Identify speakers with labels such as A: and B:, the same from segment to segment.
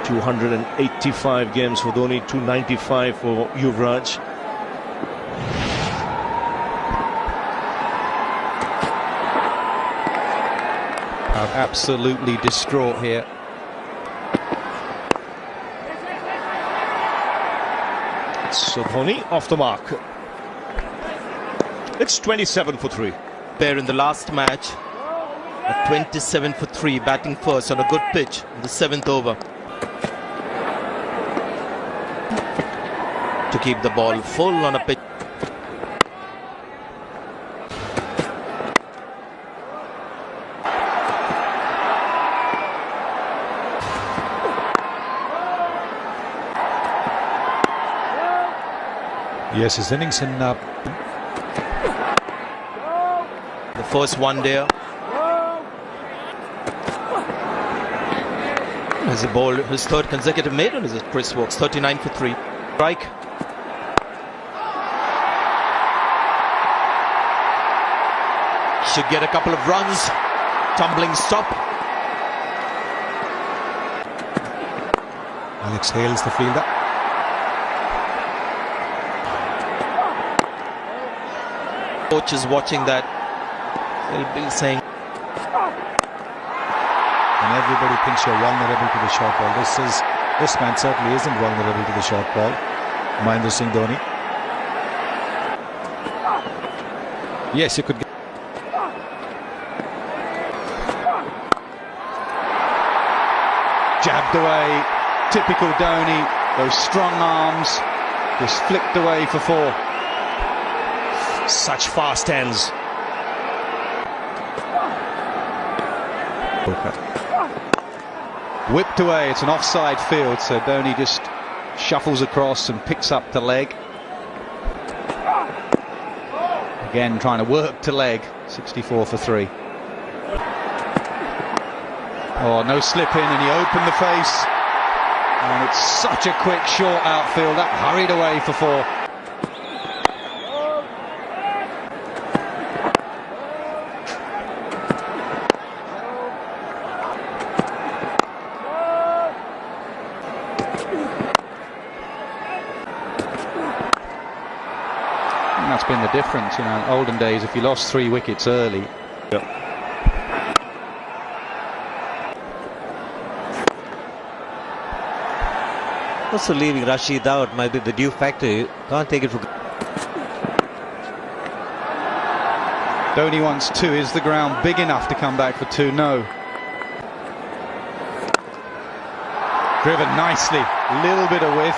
A: 285 games for Dhoni, 295 for Yuvraj.
B: Absolutely distraught here.
A: So Dhoni off the mark. It's 27 for 3.
B: There in the last match, at 27 for 3, batting first on a good pitch in the 7th over. To keep the ball full on a pitch.
C: Yes, his innings in
B: the first one there. Has a ball, his third consecutive maiden is Chris Woakes, 39 for 3. Strike. Should get a couple of runs. Tumbling stop.
C: Alex Hales, the fielder.
B: Coach is watching that. They'll be saying.
C: And everybody thinks you're vulnerable to the short ball. This man certainly isn't vulnerable to the short ball. Mahendra Singh Dhoni. Yes, you could get.
D: Jabbed away, typical Dhoni, those strong arms, just flicked away for 4.
A: Such fast hands.
D: Whipped away, it's an offside field, so Dhoni just shuffles across and picks up to leg. Again, trying to work to leg, 64 for 3. Oh, no slip in, and he opened the face. And it's such a quick, short outfield, that hurried away for 4. And that's been the difference, you know, in olden days, if you lost 3 wickets early.
A: Yep.
E: Also leaving Rashid out might be the due factor. You can't take it for granted.
D: Dhoni wants 2. Is the ground big enough to come back for 2? No. Driven nicely. Little bit of width.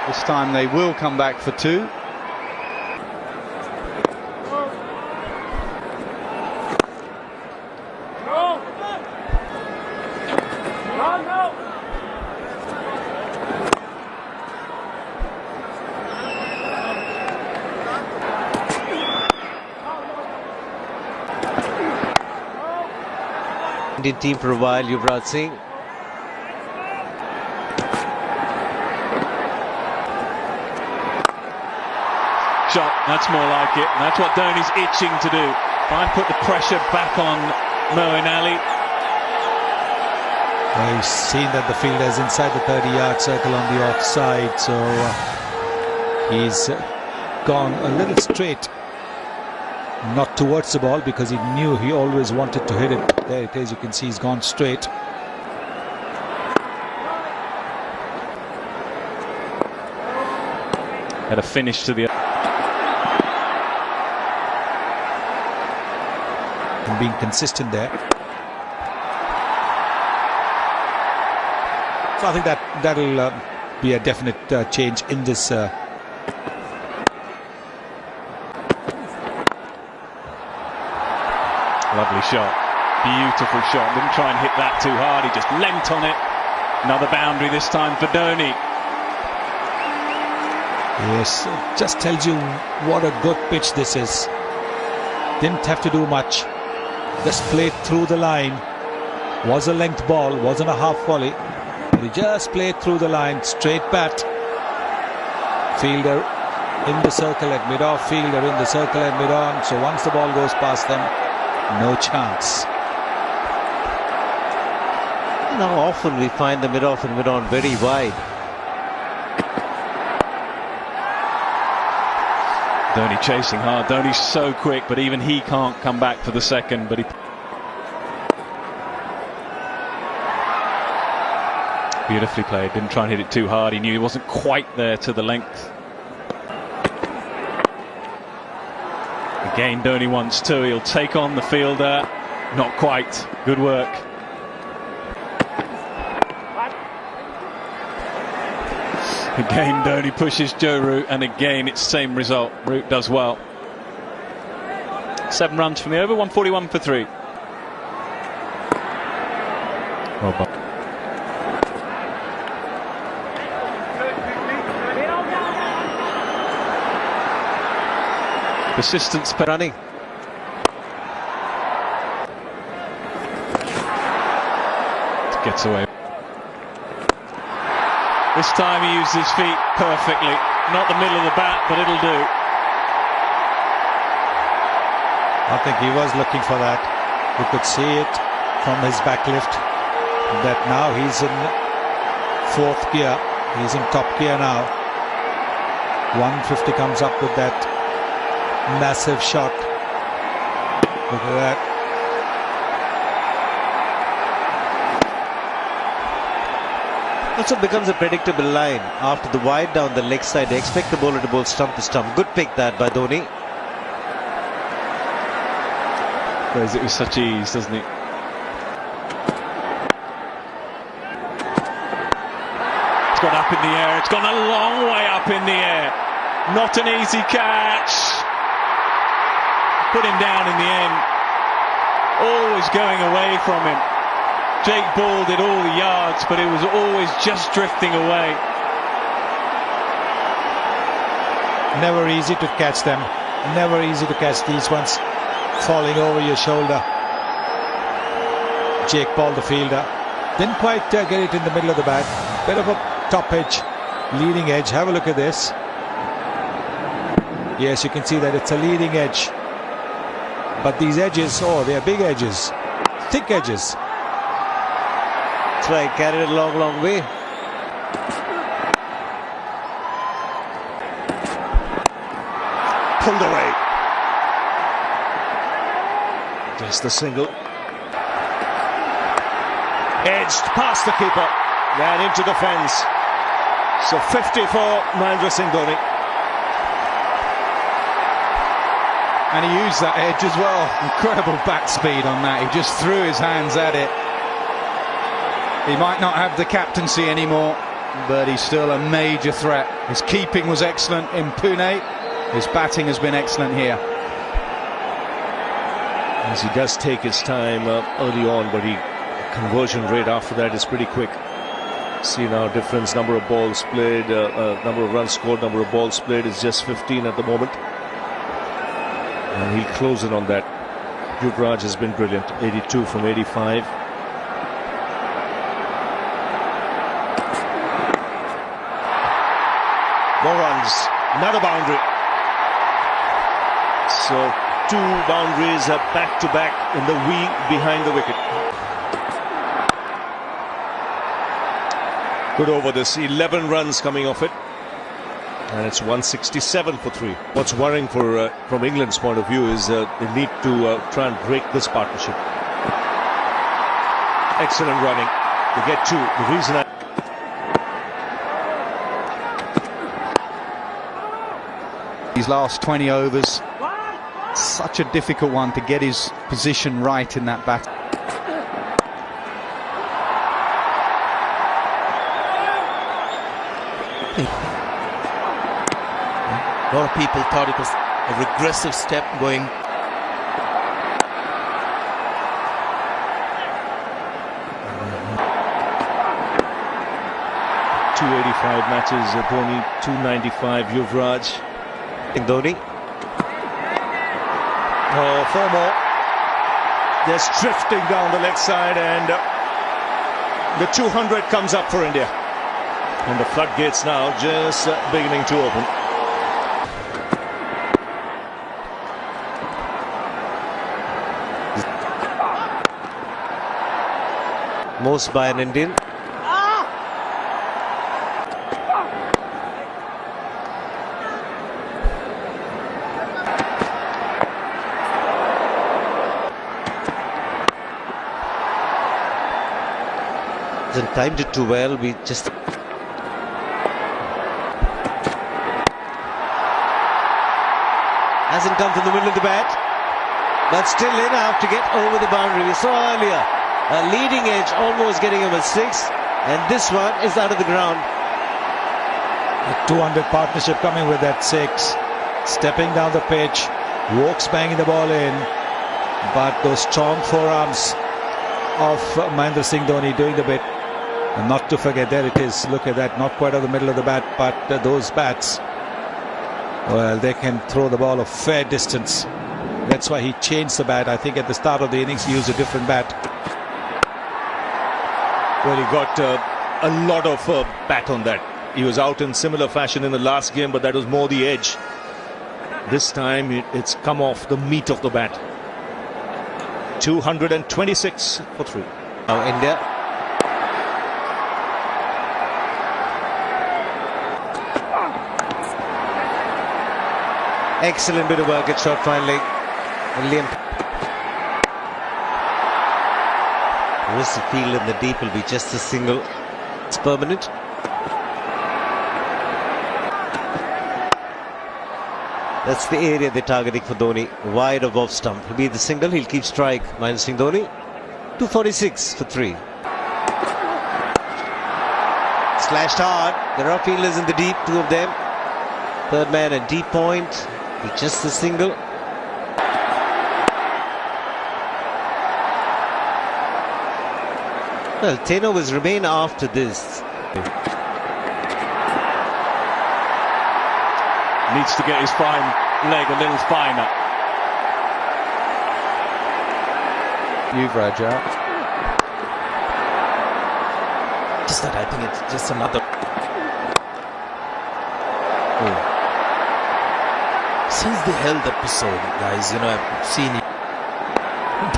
D: This time they will come back for 2.
E: Indian team for a while, Yuvraj Singh.
F: Shot, that's more like it. And that's what Dhoni's itching to do. Try and put the pressure back on Moeen Ali.
C: Well, he's seen that the fielder's inside the 30-yard circle on the offside, so he's gone a little straight. Not towards the ball because he knew he always wanted to hit it. There it is, you can see he's gone straight.
F: Had a finish to the...
C: And being consistent there. So I think that'll be a definite change in this.
F: Lovely shot. Beautiful shot. Didn't try and hit that too hard. He just leant on it. Another boundary this time for Dhoni.
C: Yes, it just tells you what a good pitch this is. Didn't have to do much. Just played through the line. Was a length ball, wasn't a half volley. But he just played through the line, straight bat. Fielder in the circle at mid-off, fielder in the circle at mid-on. So once the ball goes past them, no chance.
E: Now often we find the mid-off and mid-on very wide.
F: Dhoni chasing hard. Dhoni's so quick, but even he can't come back for the second. But he beautifully played. Didn't try and hit it too hard. He knew he wasn't quite there to the length. Again, Dhoni wants to. He'll take on the fielder. Not quite. Good work. Again, Dhoni pushes Joe Root, and again, it's same result. Root does well. 7 runs from the over, 141 for 3. Persistence per running. Gets away. This time he used his feet perfectly. Not the middle of the bat, but it'll do.
C: I think he was looking for that. You could see it from his back lift that now he's in 4th gear. He's in top gear now. 150 comes up with that massive shot. Look at that.
E: Also becomes a predictable line. After the wide down the leg side, they expect the bowler to bowl stump to stump. Good pick that by Dhoni.
F: Plays it with such ease, doesn't he? It's gone up in the air. It's gone a long way up in the air. Not an easy catch. Put him down in the end. Always going away from him. Jake Ball did all the yards, but it was always just drifting away.
C: Never easy to catch them. Never easy to catch these ones falling over your shoulder. Jake Ball, the fielder, didn't quite get it in the middle of the bat. Bit of a top edge, leading edge. Have a look at this. Yes, you can see that it's a leading edge. But these edges, oh, they are big edges, thick edges.
E: That's right, carried it a long, long way.
A: Pulled away. Just the single. Edged past the keeper. Ran into the fence. So 50 for Mahendra Singh Dhoni.
D: And he used that edge as well. Incredible bat speed on that. He just threw his hands at it. He might not have the captaincy anymore, but he's still a major threat. His keeping was excellent in Pune. His batting has been excellent here.
A: As he does take his time early on, but conversion rate after that is pretty quick. See now difference, number of balls played, number of runs scored, number of balls played is just 15 at the moment. And he'll close it on that. Yuvraj has been brilliant, 82 from 85. More runs, another boundary. So 2 boundaries are back to back in the V behind the wicket. Good over this, 11 runs coming off it. And it's 167 for 3. What's worrying for from England's point of view is they need to try and break this partnership. Excellent running to get 2. The reason
D: These last 20 overs, such a difficult one to get his position right in that bat.
B: A lot of people thought it was a regressive step going.
A: .285 matches, Dhoni 295, Yuvraj.
E: Dhoni.
A: Oh, 4 more. Just drifting down the leg side, and the 200 comes up for India. And the floodgates now just beginning to open.
E: most by an Indian. Hasn't timed it too well. We just hasn't come from the middle of the bat, but still enough to get over the boundary. We saw earlier a leading edge almost getting him a 6, and this one is out of the ground.
C: A 200 partnership coming with that 6, stepping down the pitch, Walks banging the ball in, but those strong forearms of Mahendra Singh Dhoni doing the bit. And not to forget, there it is, look at that, not quite on the middle of the bat, but those bats, well, they can throw the ball a fair distance. That's why he changed the bat. I think at the start of the innings he used a different bat.
A: Well, he got a lot of bat on that. He was out in similar fashion in the last game, but that was more the edge. This time it's come off the meat of the bat. 226 for 3.
E: Now India. Excellent bit of work at short finally. Liam. Most of the field in the deep will be just a single. It's permanent. That's the area they're targeting for Dhoni. Wide of off stump. He'll be the single. He'll keep strike. Mahendra Singh Dhoni. 246 for 3. Slashed hard. There are fielders in the deep. 2 of them. Third man at deep point. It's just a single. Well, 10 overs remain after this.
F: Needs to get his fine leg a little finer.
D: Yuvraj out.
B: Just that, I think it's just another. Since they held the episode, guys, you know, I've seen it.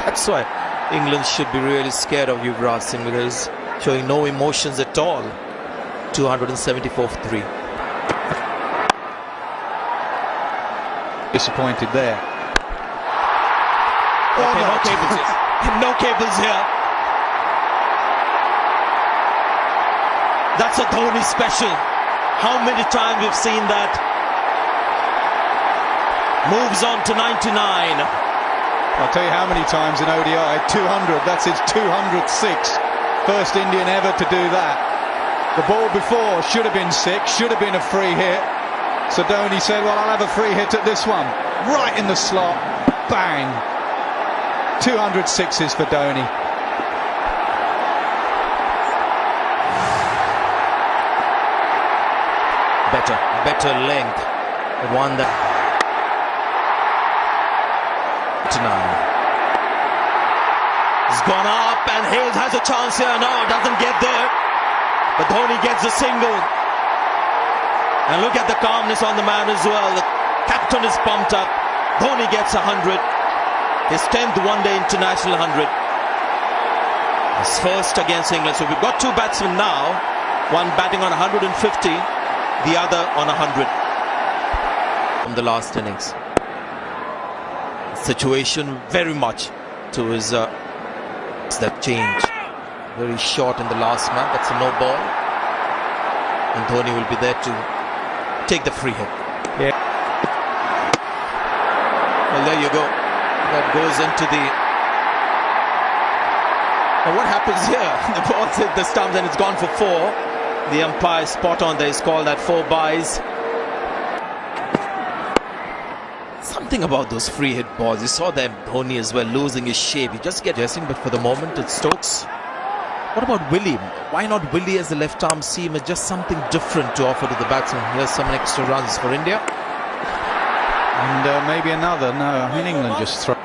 B: That's why England should be really scared of Yuvraj Singh, because he's showing no emotions at all. 274 for 3.
D: Disappointed there.
B: Okay, no cables here. No cables here. That's a Dhoni special. How many times we've seen that? Moves on to 99.
D: I'll tell you how many times in ODI. 200. That's his 206th. First Indian ever to do that. The ball before should have been 6. Should have been a free hit. So Dhoni said, well, I'll have a free hit at this one. Right in the slot. Bang. 206s for Dhoni.
B: Better length. The one that... 9. He's gone up and Hales has a chance here. No, doesn't get there. But Dhoni gets a single. And look at the calmness on the man as well. The captain is pumped up. Dhoni gets 100. His 10th one-day international 100. His first against England. So we've got 2 batsmen now. One batting on 150. The other on 100. From the last innings. Situation very much to his that change. Very short in the last man. That's a no ball. And Dhoni will be there to take the free hit.
D: Yeah.
B: Well, there you go. That goes into the... And what happens here? The ball hit the stumps and it's gone for 4. The umpire spot on there. He's called that 4 byes. Something about those free hit balls. You saw them, Dhoni as well, losing his shape. You just get guessing, but for the moment it's Stokes. What about Willie? Why not Willie as the left arm seamer? Just something different to offer to the batsman. Here's some extra runs for India.
D: And maybe another. No, I mean England just throw.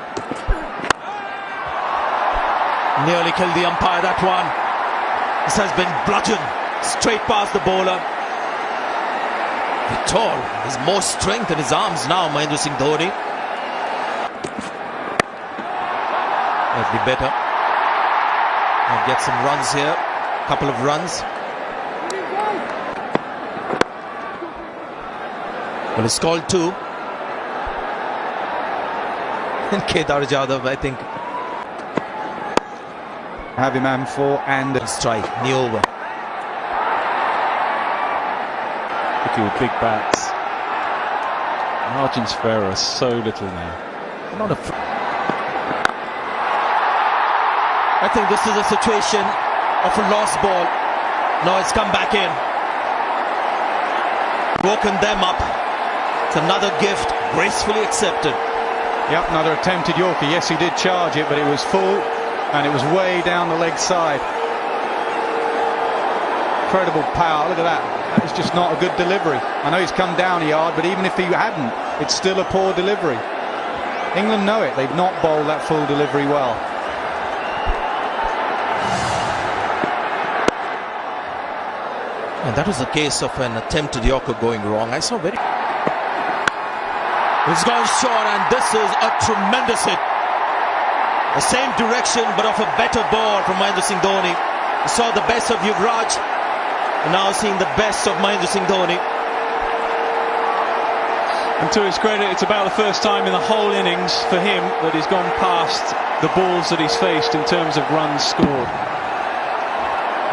B: Nearly killed the umpire, that one. This has been bludgeoned straight past the bowler. Tall. There's more strength in his arms now, Mahendra Singh Dhoni. That'd be better. And get some runs here. Couple of runs. Well, it's called 2. And Kedar Jadhav, I think,
D: Have him on 4 and
B: strike, new over.
F: Particularly with big bats. Margins for error are so little now.
B: Not a. I think this is a situation of a lost ball. Now it's come back in. Woken them up. It's another gift, gracefully accepted.
D: Yep, another attempted Yorker. Yes, he did charge it, but it was full and it was way down the leg side. Incredible power. Look at that. That was just not a good delivery. I know he's come down a yard, but even if he hadn't, it's still a poor delivery. England know it. They've not bowled that full delivery well.
B: And that was a case of an attempted Yorker going wrong. I saw very. It's gone short, and this is a tremendous hit. The same direction, but of a better ball from Mahendra Singh Dhoni. We saw the best of Yuvraj, and now seeing the best of Mahendra Singh Dhoni.
F: And to his credit, it's about the first time in the whole innings for him that he's gone past the balls that he's faced in terms of runs scored.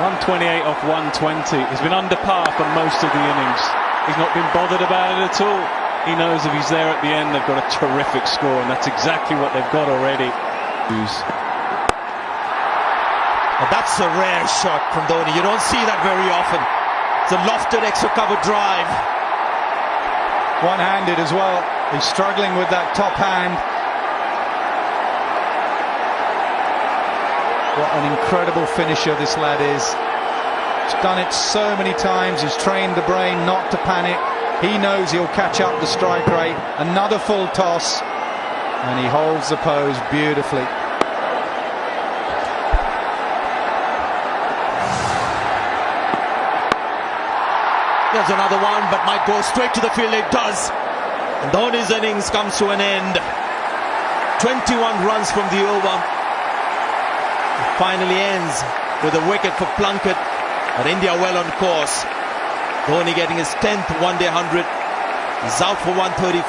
F: 128 off 120. He's been under par for most of the innings. He's not been bothered about it at all. He knows if he's there at the end, they've got a terrific score, and that's exactly what they've got already.
B: And that's a rare shot from Dhoni. You don't see that very often. It's a lofted extra cover drive.
D: One-handed as well. He's struggling with that top hand. What an incredible finisher this lad is. He's done it so many times. He's trained the brain not to panic. He knows he'll catch up the strike rate. Another full toss, and he holds the pose beautifully.
B: There's another one, but might go straight to the field. It does. And Dhoni's innings comes to an end. 21 runs from the over. It finally ends with a wicket for Plunkett. But India well on course. Dhoni getting his 10th one-day 100. He's out for 134.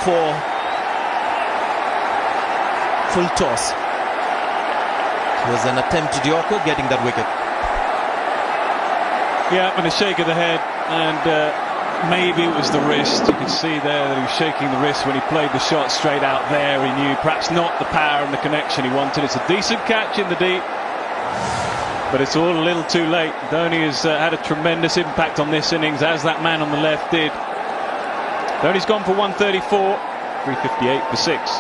B: Full toss. It was an attempted Yorker getting that wicket.
F: Yeah, and a shake of the head, and maybe it was the wrist. You could see there that he was shaking the wrist when he played the shot straight out there. He knew perhaps not the power and the connection he wanted. It's a decent catch in the deep, but it's all a little too late. Dhoni has had a tremendous impact on this innings, as that man on the left did. Dhoni's gone for 134, 358 for 6.